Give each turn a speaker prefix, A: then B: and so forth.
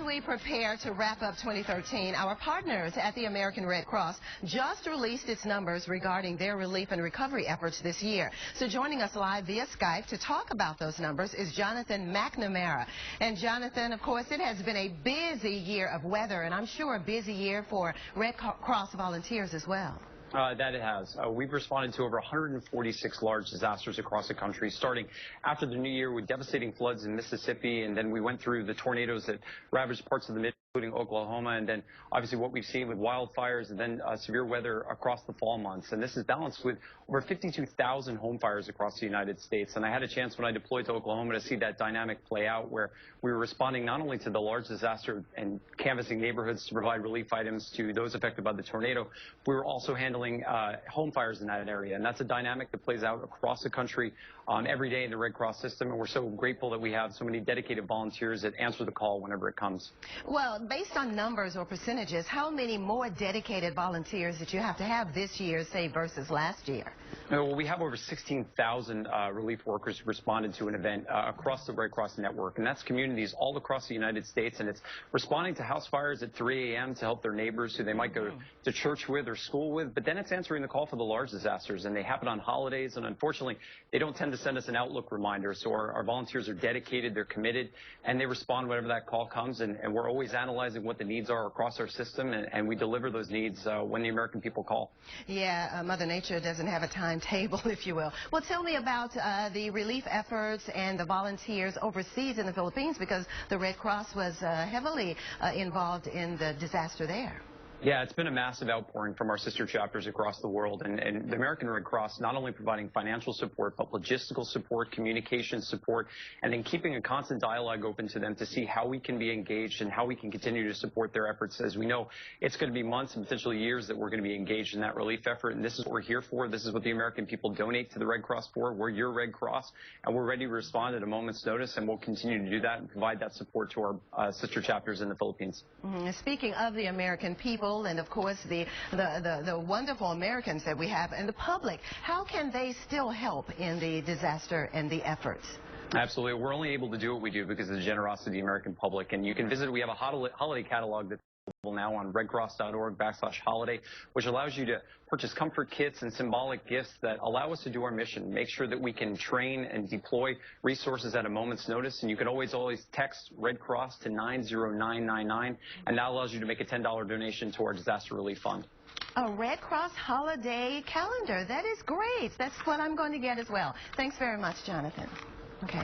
A: we prepare to wrap up 2013, our partners at the American Red Cross just released its numbers regarding their relief and recovery efforts this year. So joining us live via Skype to talk about those numbers is Jonathan McNamara. And Jonathan, of course, it has been a busy year of weather, and I'm sure a busy year for Red Cross volunteers as well.
B: That it has. We've responded to over 146 large disasters across the country, starting after the new year with devastating floods in Mississippi, and then we went through the tornadoes that ravaged parts of the Midwest, including Oklahoma, and then obviously what we've seen with wildfires and then severe weather across the fall months. And this is balanced with over 52,000 home fires across the United States. And I had a chance when I deployed to Oklahoma to see that dynamic play out, where we were responding not only to the large disaster and canvassing neighborhoods to provide relief items to those affected by the tornado, we were also handling home fires in that area. And that's a dynamic that plays out across the country every day in the Red Cross system. And we're so grateful that we have so many dedicated volunteers that answer the call whenever it comes.
A: Well, based on numbers or percentages, how many more dedicated volunteers did you have to have this year, say, versus last year?
B: Well, we have over 16,000 relief workers who responded to an event across the Red Cross network, and that's communities all across the United States, and it's responding to house fires at 3 a.m. to help their neighbors who they might go to church with or school with, but then it's answering the call for the large disasters, and they happen on holidays, and unfortunately, they don't tend to send us an Outlook reminder, so our volunteers are dedicated, they're committed, and they respond whenever that call comes, and we're always analyzing what the needs are across our system, and we deliver those needs when the American people call.
A: Yeah, Mother Nature doesn't have a timetable, if you will. Well, tell me about the relief efforts and the volunteers overseas in the Philippines, because the Red Cross was heavily involved in the disaster there.
B: Yeah, it's been a massive outpouring from our sister chapters across the world, and the American Red Cross not only providing financial support, but logistical support, communication support, and then keeping a constant dialogue open to them to see how we can be engaged and how we can continue to support their efforts. As we know, it's going to be months and potentially years that we're going to be engaged in that relief effort, and this is what we're here for. This is what the American people donate to the Red Cross for. We're your Red Cross, and we're ready to respond at a moment's notice, and we'll continue to do that and provide that support to our sister chapters in the Philippines.
A: Speaking of the American people, and of course the wonderful Americans that we have and the public, how can they still help in the disaster and the efforts?
B: Absolutely. We're only able to do what we do because of the generosity of the American public. And you can visit, we have a holiday catalog that's available now on redcross.org/holiday, which allows you to purchase comfort kits and symbolic gifts that allow us to do our mission, make sure that we can train and deploy resources at a moment's notice. And you can always text Red Cross to 90999, and that allows you to make a $10 donation to our disaster relief fund.
A: A Red Cross holiday calendar. That is great. That's what I'm going to get as well. Thanks very much, Jonathan. Okay.